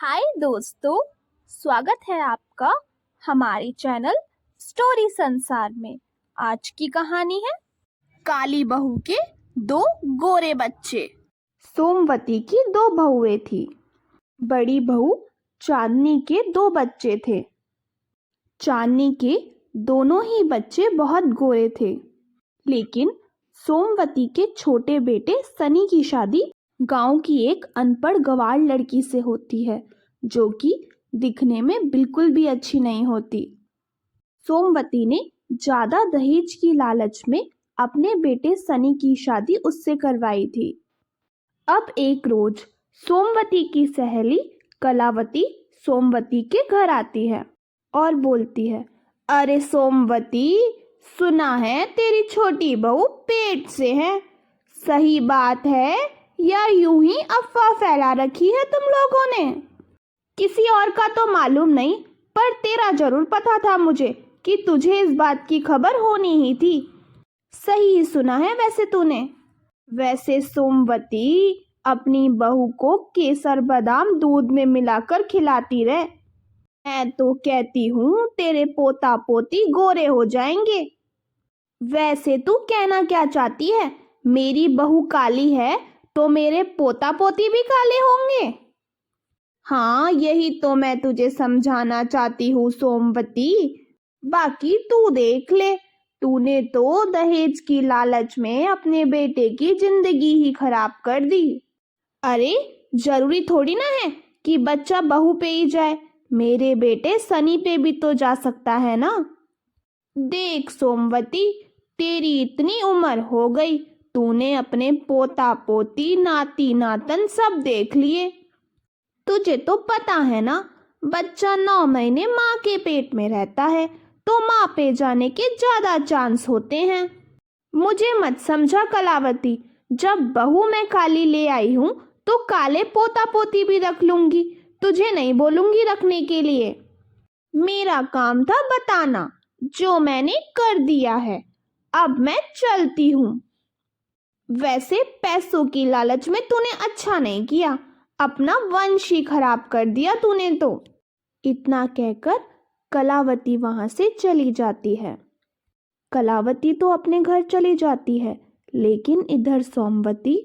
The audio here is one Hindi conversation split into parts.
हाय दोस्तों, स्वागत है आपका हमारे चैनल स्टोरी संसार में। आज की कहानी है काली बहू के दो गोरे बच्चे। सोमवती की दो बहुएं थी। बड़ी बहू चांदनी के दो बच्चे थे। चांदनी के दोनों ही बच्चे बहुत गोरे थे, लेकिन सोमवती के छोटे बेटे सनी की शादी गांव की एक अनपढ़ गंवार लड़की से होती है, जो कि दिखने में बिल्कुल भी अच्छी नहीं होती। सोमवती ने ज्यादा दहेज की लालच में अपने बेटे सनी की शादी उससे करवाई थी। अब एक रोज सोमवती की सहेली कलावती सोमवती के घर आती है और बोलती है, अरे सोमवती, सुना है तेरी छोटी बहू पेट से है, सही बात है या यूं ही अफवाह फैला रखी है तुम लोगों ने? किसी और का तो मालूम नहीं, पर तेरा जरूर पता था मुझे कि तुझे इस बात की खबर होनी ही थी। सही ही सुना है वैसे तूने। वैसे सोमवती, अपनी बहू को केसर बादाम दूध में मिलाकर खिलाती रहे। मैं तो कहती हूँ तेरे पोता पोती गोरे हो जाएंगे। वैसे तू कहना क्या चाहती है? मेरी बहू काली है तो मेरे पोता पोती भी काले होंगे? हाँ, यही तो मैं तुझे समझाना चाहती हूँ सोमवती। बाकी तू देख ले, तूने तो दहेज की लालच में अपने बेटे की जिंदगी ही खराब कर दी। अरे जरूरी थोड़ी ना है कि बच्चा बहू पे ही जाए, मेरे बेटे सनी पे भी तो जा सकता है ना। देख सोमवती, तेरी इतनी उम्र हो गई, तूने अपने पोता पोती नाती नातन सब देख लिए। तुझे तो पता है ना, बच्चा 9 महीने माँ के पेट में रहता है तो माँ पे जाने के ज्यादा चांस होते हैं। मुझे मत समझा कलावती, जब बहू मैं काली ले आई हूँ तो काले पोता पोती भी रख लूंगी, तुझे नहीं बोलूंगी रखने के लिए। मेरा काम था बताना, जो मैंने कर दिया है, अब मैं चलती हूँ। वैसे पैसों की लालच में तूने अच्छा नहीं किया, अपना वंश ही खराब कर दिया तूने तो। इतना कहकर कलावती वहां से चली जाती है। कलावती तो अपने घर चली जाती है, लेकिन इधर सोमवती,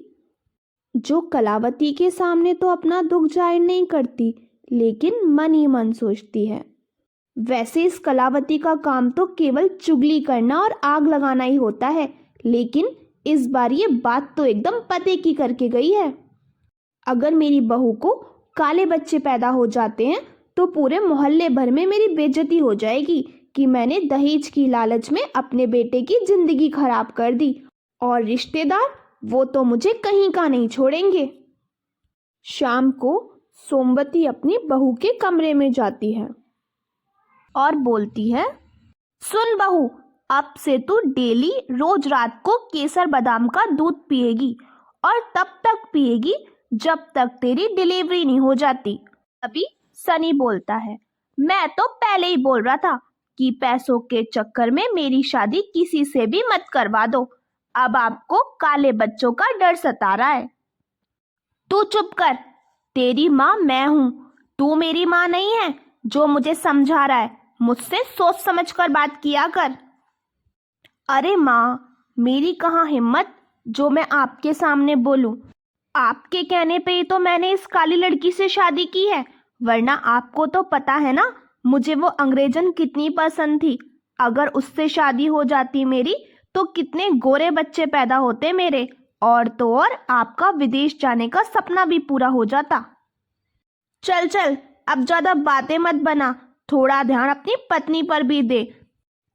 जो कलावती के सामने तो अपना दुख जाहिर नहीं करती, लेकिन मन ही मन सोचती है। वैसे इस कलावती का काम तो केवल चुगली करना और आग लगाना ही होता है, लेकिन इस बार ये बात तो एकदम पते की करके गई है। अगर मेरी बहू को काले बच्चे पैदा हो जाते हैं तो पूरे मोहल्ले भर में मेरी बेइज्जती हो जाएगी कि मैंने दहेज की लालच में अपने बेटे की जिंदगी खराब कर दी, और रिश्तेदार वो तो मुझे कहीं का नहीं छोड़ेंगे। शाम को सोमवती अपनी बहू के कमरे में जाती है और बोलती है, सुन बहू, अब से तू डेली रोज रात को केसर बादाम का दूध पिएगी, और तब तक पिएगी जब तक तेरी डिलीवरी नहीं हो जाती। अभी सनी बोलता है, मैं तो पहले ही बोल रहा था कि पैसों के चक्कर में मेरी शादी किसी से भी मत करवा दो। अब आपको काले बच्चों का डर सता रहा है। तू चुप कर, तेरी माँ मैं हूँ, तू मेरी माँ नहीं है जो मुझे समझा रहा है। मुझसे सोच समझ कर बात किया कर। अरे माँ, मेरी कहाँ हिम्मत जो मैं आपके सामने बोलूं। आपके कहने पे ही तो मैंने इस काली लड़की से शादी की है, वरना आपको तो पता है ना मुझे वो अंग्रेजन कितनी पसंद थी। अगर उससे शादी हो जाती मेरी तो कितने गोरे बच्चे पैदा होते मेरे, और तो और आपका विदेश जाने का सपना भी पूरा हो जाता। चल चल, अब ज्यादा बातें मत बना, थोड़ा ध्यान अपनी पत्नी पर भी दे,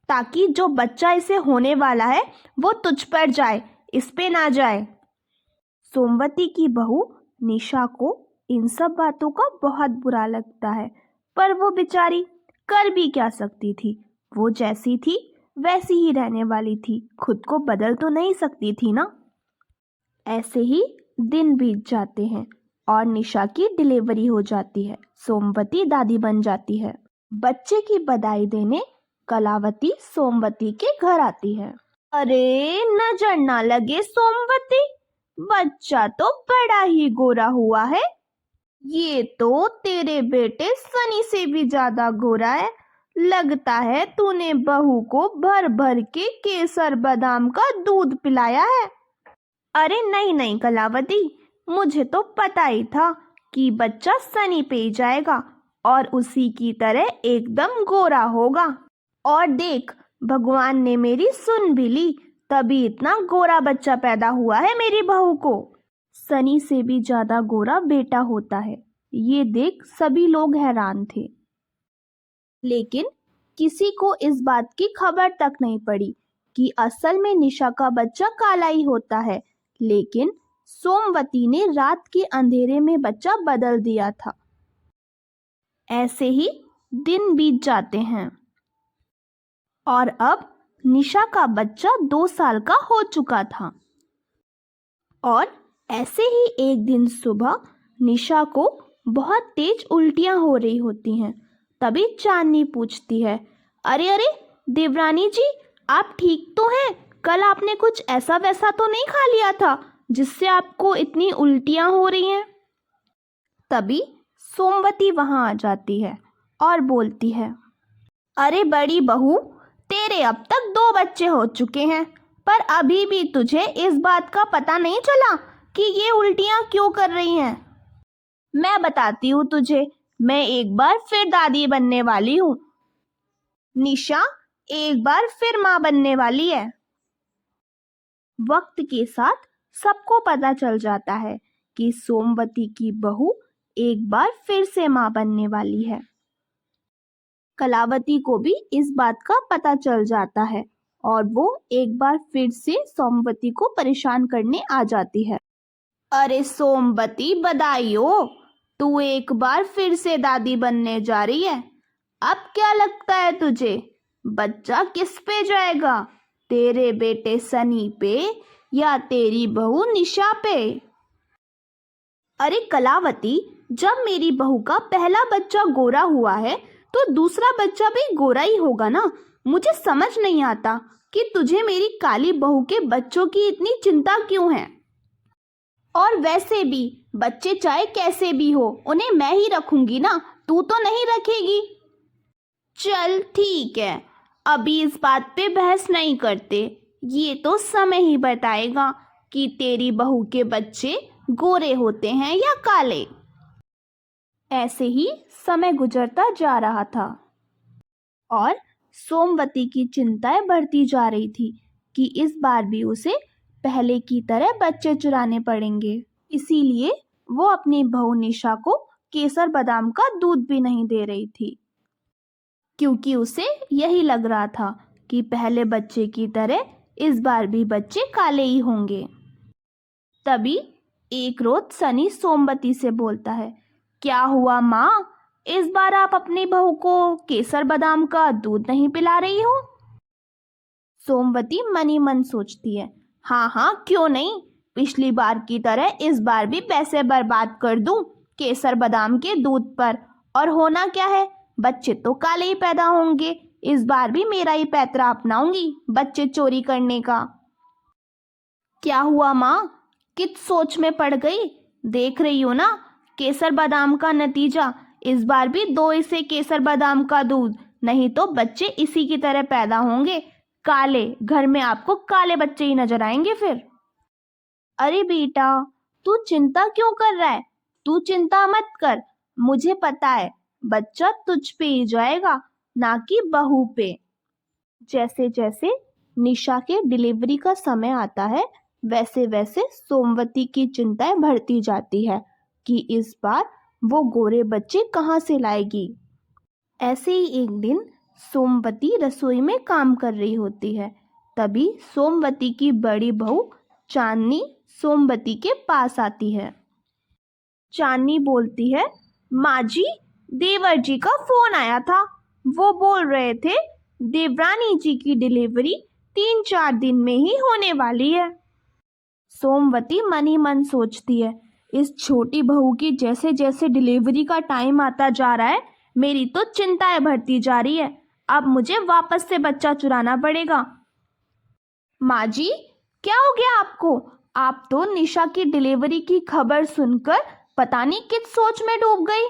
ताकि जो बच्चा इसे होने वाला है वो तुझ पर जाए, इस पे ना जाए। सोमवती की बहू निशा को इन सब बातों का बहुत बुरा लगता है, पर वो बेचारी कर भी क्या सकती थी। वो जैसी थी वैसी ही रहने वाली थी, खुद को बदल तो नहीं सकती थी ना। ऐसे ही दिन बीत जाते हैं और निशा की डिलीवरी हो जाती है। सोमवती दादी बन जाती है। बच्चे की बधाई देने कलावती सोमवती के घर आती है। अरे नजर ना लगे सोमवती, बच्चा तो बड़ा ही गोरा हुआ है। ये तो तेरे बेटे सनी से भी ज्यादा गोरा है। लगता है तूने बहू को भर भर के केसर बादाम का दूध पिलाया है। अरे नहीं नहीं कलावती, मुझे तो पता ही था कि बच्चा सनी पे ही जाएगा और उसी की तरह एकदम गोरा होगा। और देख, भगवान ने मेरी सुन भी ली, तभी इतना गोरा बच्चा पैदा हुआ है मेरी बहू को। सनी से भी ज्यादा गोरा बेटा होता है, ये देख सभी लोग हैरान थे। लेकिन किसी को इस बात की खबर तक नहीं पड़ी कि असल में निशा का बच्चा काला ही होता है। लेकिन सोमवती ने रात के अंधेरे में बच्चा बदल दिया था। ऐसे ही दिन बीत जाते हैं और अब निशा का बच्चा 2 साल का हो चुका था। और ऐसे ही एक दिन सुबह निशा को बहुत तेज उल्टियां हो रही होती हैं। तभी चांदनी पूछती है, अरे अरे देवरानी जी, आप ठीक तो हैं? कल आपने कुछ ऐसा वैसा तो नहीं खा लिया था जिससे आपको इतनी उल्टियां हो रही हैं? तभी सोमवती वहां आ जाती है और बोलती है, अरे बड़ी बहू, तेरे अब तक 2 बच्चे हो चुके हैं, पर अभी भी तुझे इस बात का पता नहीं चला कि ये उल्टियां क्यों कर रही हैं? मैं बताती हूँ तुझे, मैं एक बार फिर दादी बनने वाली हूँ। निशा एक बार फिर माँ बनने वाली है। वक्त के साथ सबको पता चल जाता है कि सोमवती की बहू एक बार फिर से माँ बनने वाली है। कलावती को भी इस बात का पता चल जाता है और वो एक बार फिर से सोमवती को परेशान करने आ जाती है। अरे सोमवती, बधाई हो, तू एक बार फिर से दादी बनने जा रही है। अब क्या लगता है तुझे, बच्चा किस पे जाएगा, तेरे बेटे सनी पे या तेरी बहू निशा पे? अरे कलावती, जब मेरी बहू का पहला बच्चा गोरा हुआ है तो दूसरा बच्चा भी गोरा ही होगा ना। मुझे समझ नहीं आता कि तुझे मेरी काली बहू के बच्चों की इतनी चिंता क्यों है। और वैसे भी बच्चे चाहे कैसे भी हो, उन्हें मैं ही रखूंगी ना, तू तो नहीं रखेगी। चल ठीक है, अभी इस बात पे बहस नहीं करते, ये तो समय ही बताएगा कि तेरी बहू के बच्चे गोरे होते हैं या काले। ऐसे ही समय गुजरता जा रहा था और सोमवती की चिंताएं बढ़ती जा रही थी कि इस बार भी उसे पहले की तरह बच्चे चुराने पड़ेंगे। इसीलिए वो अपनी बहू निशा को केसर बादाम का दूध भी नहीं दे रही थी, क्योंकि उसे यही लग रहा था कि पहले बच्चे की तरह इस बार भी बच्चे काले ही होंगे। तभी एक रोज सनी सोमवती से बोलता है, क्या हुआ माँ, इस बार आप अपनी बहू को केसर बादाम का दूध नहीं पिला रही हो? सोमवती मनी मन सोचती है, हाँ हाँ क्यों नहीं, पिछली बार की तरह इस बार भी पैसे बर्बाद कर दूं केसर बादाम के दूध पर, और होना क्या है, बच्चे तो काले ही पैदा होंगे। इस बार भी मेरा ही पैतरा अपनाऊंगी बच्चे चोरी करने का। क्या हुआ माँ, किस सोच में पड़ गई? देख रही हो ना केसर बादाम का नतीजा, इस बार भी 2 हिस्से केसर बादाम का दूध, नहीं तो बच्चे इसी की तरह पैदा होंगे काले। घर में आपको काले बच्चे ही नजर आएंगे फिर। अरे बेटा, तू चिंता क्यों कर रहा है? तू चिंता मत कर, मुझे पता है बच्चा तुझ पे ही जाएगा, ना कि बहू पे। जैसे जैसे निशा के डिलीवरी का समय आता है, वैसे वैसे सोमवती की चिंताएं बढ़ती जाती है कि इस बार वो गोरे बच्चे कहाँ से लाएगी। ऐसे ही एक दिन सोमवती रसोई में काम कर रही होती है। तभी सोमवती की बड़ी बहू चांदनी सोमवती के पास आती है। चांदनी बोलती है, माँ जी, देवर जी का फोन आया था, वो बोल रहे थे देवरानी जी की डिलीवरी 3-4 दिन में ही होने वाली है। सोमवती मनी मन सोचती है, इस छोटी बहू की जैसे जैसे डिलीवरी का टाइम आता जा रहा है, मेरी तो चिंताएं बढ़ती जा रही है। अब मुझे वापस से बच्चा चुराना पड़ेगा। माँ जी, क्या हो गया आपको? आप तो निशा की डिलीवरी की खबर सुनकर पता नहीं किस सोच में डूब गई।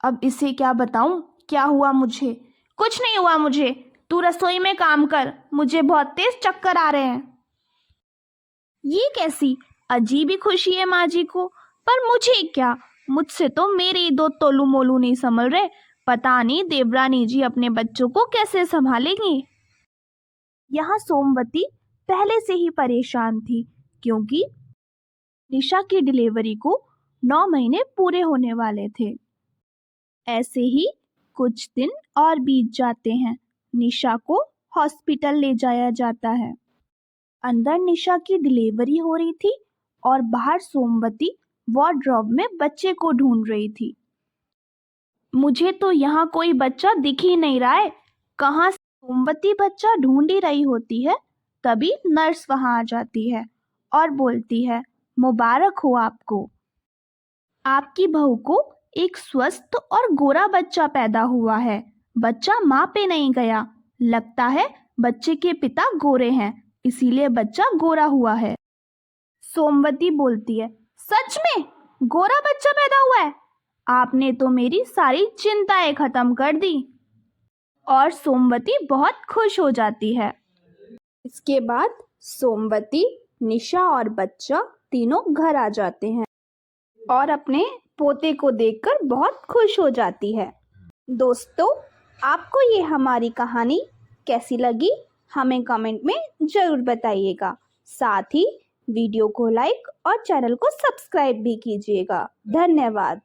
अब इसे क्या बताऊं, क्या हुआ मुझे? कुछ नहीं हुआ मुझे। तू रसोई में काम कर, मुझे बहुत तेज चक्कर आ रहे हैं। ये कैसी अजीब ही खुशी है माँ जी को, पर मुझे क्या? मुझसे तो मेरे ही दो तोलू मोलू नहीं संभल रहे। पता नहीं देवरानी जी अपने बच्चों को कैसे संभालेंगी। यहाँ सोमवती पहले से ही परेशान थी, क्योंकि निशा की डिलीवरी को 9 महीने पूरे होने वाले थे। ऐसे ही कुछ दिन और बीत जाते हैं। निशा को हॉस्पिटल ले जाया जाता है। अंदर निशा की डिलीवरी हो रही थी और बाहर सोमवती वार्डरोब में बच्चे को ढूंढ रही थी। मुझे तो यहाँ कोई बच्चा दिख ही नहीं रहा है। कहाँ से सोमवती बच्चा ढूंढ ही रही होती है, तभी नर्स वहां आ जाती है और बोलती है, मुबारक हो आपको। आपकी बहू को एक स्वस्थ और गोरा बच्चा पैदा हुआ है। बच्चा माँ पे नहीं गया। लगता है बच्चे के पिता गोरे हैं, इसीलिए बच्चा गोरा हुआ है। सोमवती बोलती है, सच में गोरा बच्चा पैदा हुआ है? आपने तो मेरी सारी चिंताएं खत्म कर दी। और सोमवती बहुत खुश हो जाती है। इसके बाद सोमवती, निशा और बच्चा तीनों घर आ जाते हैं और अपने पोते को देखकर बहुत खुश हो जाती है। दोस्तों, आपको ये हमारी कहानी कैसी लगी हमें कमेंट में ज़रूर बताइएगा। साथ ही वीडियो को लाइक और चैनल को सब्सक्राइब भी कीजिएगा। धन्यवाद।